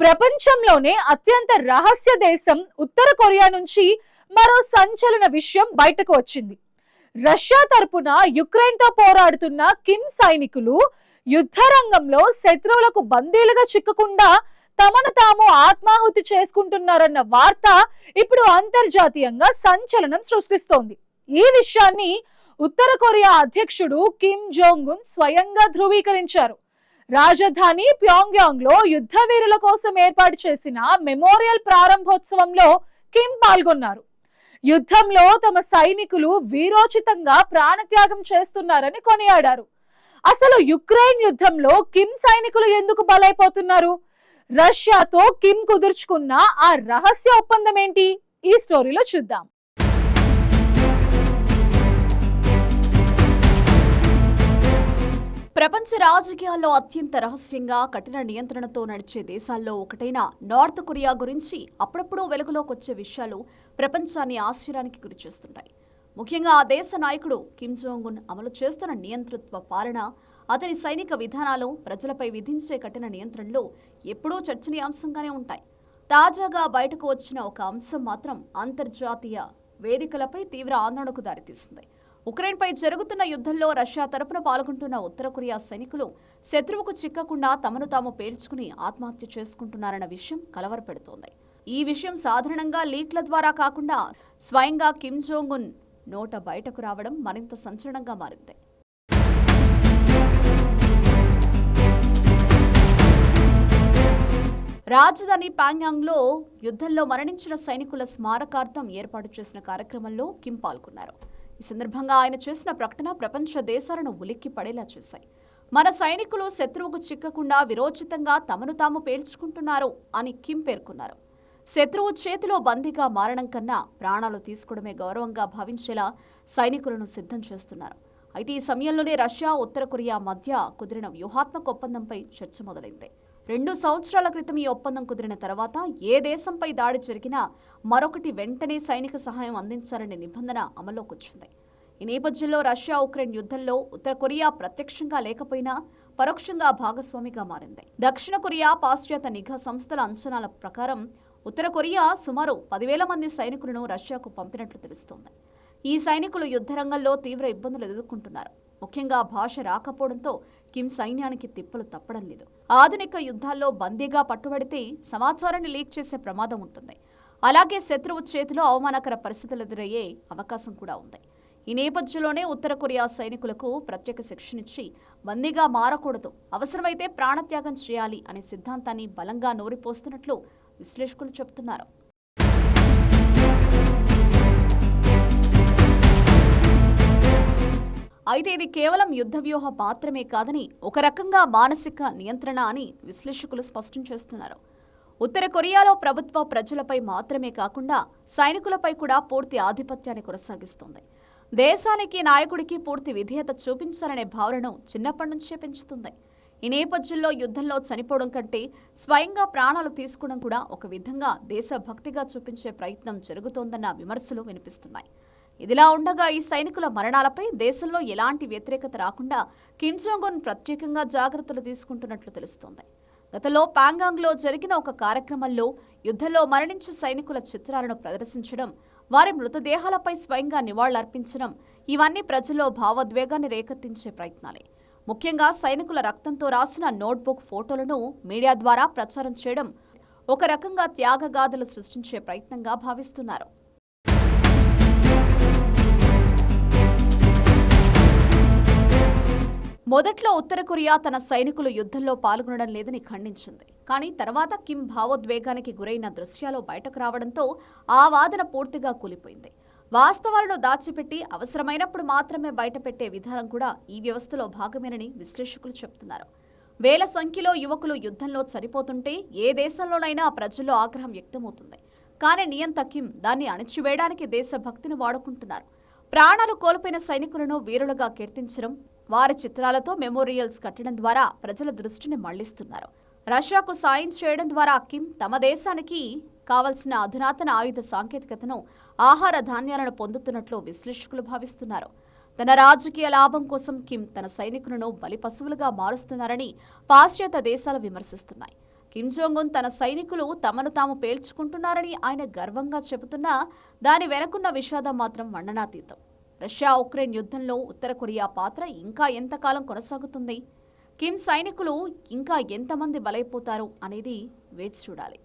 ప్రపంచంలోనే అత్యంత రహస్య దేశం ఉత్తర కొరియా నుంచి మరో సంచలన విషయం బయటకు వచ్చింది. రష్యా తరపున యుక్రెయిన్ తో పోరాడుతున్న కిమ్ సైనికులు యుద్ధ రంగంలో శత్రువులకు బందీలుగా చిక్కకుండా తమను తాము ఆత్మాహుతి చేసుకుంటున్నారన్న వార్త ఇప్పుడు అంతర్జాతీయంగా సంచలనం సృష్టిస్తోంది. ఈ విషయాన్ని ఉత్తర కొరియా అధ్యక్షుడు కిమ్ జోంగ్ ఉన్ స్వయంగా ధృవీకరించారు. రాజధాని ప్యోంగ్యాంగ్ లో యుద్ధ వీరుల కోసం ఏర్పాటు చేసిన మెమోరియల్ ప్రారంభోత్సవంలో కిమ్ పాల్గొన్నారు. యుద్ధంలో తమ సైనికులు వీరోచితంగా ప్రాణత్యాగం చేస్తున్నారని కొనియాడారు. అసలు యుక్రెయిన్ యుద్ధంలో కిమ్ సైనికులు ఎందుకు బలైపోతున్నారు? రష్యాతో కిమ్ కుదుర్చుకున్న ఆ రహస్య ఒప్పందం ఏంటి? ఈ స్టోరీలో చూద్దాం. ప్రపంచ రాజకీయాల్లో అత్యంత రహస్యంగా కఠిన నియంత్రణతో నడిచే దేశాల్లో ఒకటైన నార్త్ కొరియా గురించి అప్పుడప్పుడు వెలుగులోకి వచ్చే విషయాలు ప్రపంచాన్ని ఆశ్చర్యానికి గురిచేస్తుంటాయి. ముఖ్యంగా ఆ దేశ నాయకుడు కిమ్ జోంగ్ ఉన్ అమలు చేస్తున్న నియంతృత్వ పాలన, అతని సైనిక విధానాలు, ప్రజలపై విధించే కఠిన నియంత్రణలు ఎప్పుడూ చర్చనీయాంశంగానే ఉంటాయి. తాజాగా బయటకు వచ్చిన ఒక అంశం మాత్రం అంతర్జాతీయ వేదికలపై తీవ్ర ఆందోళనకు దారితీసింది. ఉక్రెయిన్పై జరుగుతున్న యుద్ధంలో రష్యా తరపున పాల్గొంటున్న ఉత్తర కొరియా సైనికులు శత్రువుకు చిక్కకుండా తమను తాము పేల్చుకుని ఆత్మహత్య చేసుకుంటున్నారన్న విషయం కలవరపెడుతోంది. ఈ విషయం సాధారణంగా లీక్ల ద్వారా కాకుండా స్వయంగా కిమ్ జోంగ్ ఉన్ నోట బయటకు రావడం మరింత సంచలనంగా మారింది. రాజధాని ప్యాంగ్యాంగ్లో యుద్ధంలో మరణించిన సైనికుల స్మారకార్థం ఏర్పాటు చేసిన కార్యక్రమంలో కిమ్ పాల్గొన్నారు. ఈ సందర్భంగా ఆయన చేసిన ప్రకటన ప్రపంచ దేశాలను ఉలిక్కి పడేలా చేశాయి. మన సైనికులు శత్రువుకు చిక్కకుండా విరోచితంగా తమను తాము పేల్చుకుంటున్నారు అని కిమ్ పేర్కొన్నారు. శత్రువు చేతిలో బందీగా మారడం కన్నా ప్రాణాలు తీసుకోవడమే గౌరవంగా భావించేలా సైనికులను సిద్ధం చేస్తున్నారు. అయితే ఈ సమయంలోనే రష్యా, ఉత్తర కొరియా మధ్య కుదిరిన వ్యూహాత్మక ఒప్పందంపై చర్చ మొదలైంది. 2 సంవత్సరాల క్రితం ఈ ఒప్పందం కుదిరిన తర్వాత ఏ దేశంపై దాడి జరిగినా మరొకటి వెంటనే సైనిక సహాయం అందించాలనే నిబంధన అమల్లోకి వచ్చింది. ఈ నేపథ్యంలో రష్యా ఉక్రెయిన్ యుద్ధంలో ఉత్తర కొరియా ప్రత్యక్షంగా లేకపోయినా పరోక్షంగా భాగస్వామిగా మారింది. దక్షిణ కొరియా పాశ్చాత్య నిఘా సంస్థల అంచనాల ప్రకారం ఉత్తర కొరియా సుమారు 10,000 మంది సైనికులను రష్యాకు పంపినట్లు తెలుస్తోంది. ఈ సైనికులు యుద్ధరంగంలో తీవ్ర ఇబ్బందులు ఎదుర్కొంటున్నారు. ముఖ్యంగా భాష రాకపోవడంతో కిమ్ సైన్యానికి తిప్పలు తప్పడం లేదు. ఆధునిక యుద్ధాల్లో బందీగా పట్టుబడితే సమాచారాన్ని లీక్ చేసే ప్రమాదం ఉంటుంది. అలాగే శత్రువు చేతిలో అవమానకర పరిస్థితులు ఎదురయ్యే అవకాశం కూడా ఉంది. ఈ నేపథ్యంలోనే ఉత్తర కొరియా సైనికులకు ప్రత్యేక శిక్షణ ఇచ్చి బందీగా మారకూడదు, అవసరమైతే ప్రాణత్యాగం చేయాలి అనే సిద్ధాంతాన్ని బలంగా నోరిపోస్తున్నట్లు విశ్లేషకులు చెబుతున్నారు. అయితే ఇది కేవలం యుద్ధ వ్యూహం మాత్రమే కాదని, ఒక రకంగా మానసిక నియంత్రణ అని విశ్లేషకులు స్పష్టం చేస్తున్నారు. ఉత్తర కొరియాలో ప్రభుత్వ ప్రజలపై మాత్రమే కాకుండా సైనికులపై కూడా పూర్తి ఆధిపత్యాన్ని కొనసాగిస్తుంది. దేశానికి, నాయకుడికి పూర్తి విధేయత చూపించాలనే భావనను చిన్నప్పటి నుంచే పెంచుతుంది. ఈ నేపథ్యంలో యుద్ధంలో చనిపోవడం కంటే స్వయంగా ప్రాణాలు తీసుకోవడం కూడా ఒక విధంగా దేశభక్తిగా చూపించే ప్రయత్నం జరుగుతోందన్న విమర్శలు వినిపిస్తున్నాయి. ఇదిలా ఉండగా ఈ సైనికుల మరణాలపై దేశంలో ఎలాంటి వ్యతిరేకత రాకుండా కిమ్ జోంగ్ ఉన్ ప్రత్యేకంగా జాగ్రత్తలు తీసుకుంటున్నట్లు తెలుస్తోంది. గతంలో ప్యాంగాంగ్లో జరిగిన ఒక కార్యక్రమంలో యుద్ధంలో మరణించిన సైనికుల చిత్రాలను ప్రదర్శించడం, వారి మృతదేహాలపై స్వయంగా నివాళులర్పించడం, ఇవన్నీ ప్రజల్లో భావోద్వేగాన్ని రేకెత్తించే ప్రయత్నాలే. ముఖ్యంగా సైనికుల రక్తంతో రాసిన నోట్బుక్ ఫోటోలను మీడియా ద్వారా ప్రచారం చేయడం ఒక రకంగా త్యాగగాథలు సృష్టించే ప్రయత్నంగా భావిస్తున్నారు. మొదట్లో ఉత్తర కొరియా తన సైనికులు యుద్ధంలో పాల్గొనడం లేదని ఖండించింది. కానీ తర్వాత కిమ్ భావోద్వేగానికి గురైన దృశ్యాలు బయటకు రావడంతో ఆ వాదన పూర్తిగా కూలిపోయింది. వాస్తవాలను దాచిపెట్టి అవసరమైనప్పుడు మాత్రమే బయటపెట్టే విధానం కూడా ఈ వ్యవస్థలో భాగమేనని విశ్లేషకులు చెబుతున్నారు. వేల సంఖ్యలో యువకులు యుద్ధంలో చనిపోతుంటే ఏ దేశంలోనైనా ప్రజల్లో ఆగ్రహం వ్యక్తమవుతుంది. కానీ నియంత కిమ్ దాన్ని అణిచివేయడానికి దేశభక్తిని వాడుకుంటున్నారు. ప్రాణాలు కోల్పోయిన సైనికులను వీరులుగా కీర్తించడం, వారి చిత్రాలతో మెమోరియల్స్ కట్టడం ద్వారా ప్రజల దృష్టిని మళ్లిస్తున్నారు. రష్యాకు సాయం చేయడం ద్వారా కిమ్ తమ దేశానికి కావలసిన అధునాతన ఆయుధ సాంకేతికతను, ఆహార ధాన్యాలను పొందుతున్నట్లు విశ్లేషకులు భావిస్తున్నారు. తన రాజకీయ లాభం కోసం కిమ్ తన సైనికులను బలి పశువులుగా మారుస్తున్నారని పాశ్చాత్య దేశాలు విమర్శిస్తున్నాయి. కిమ్ జోంగ్ ఉన్ తన సైనికులు తమను తాము పేల్చుకుంటున్నారని ఆయన గర్వంగా చెబుతున్నా దాని వెనకున్న విషాదం మాత్రం వర్ణనాతీతం. రష్యా ఉక్రెయిన్ యుద్ధంలో ఉత్తర కొరియా పాత్ర ఇంకా ఎంతకాలం కొనసాగుతుంది? కిమ్ సైనికులు ఇంకా ఎంతమంది బలైపోతారు అనేది వేచి చూడాలి.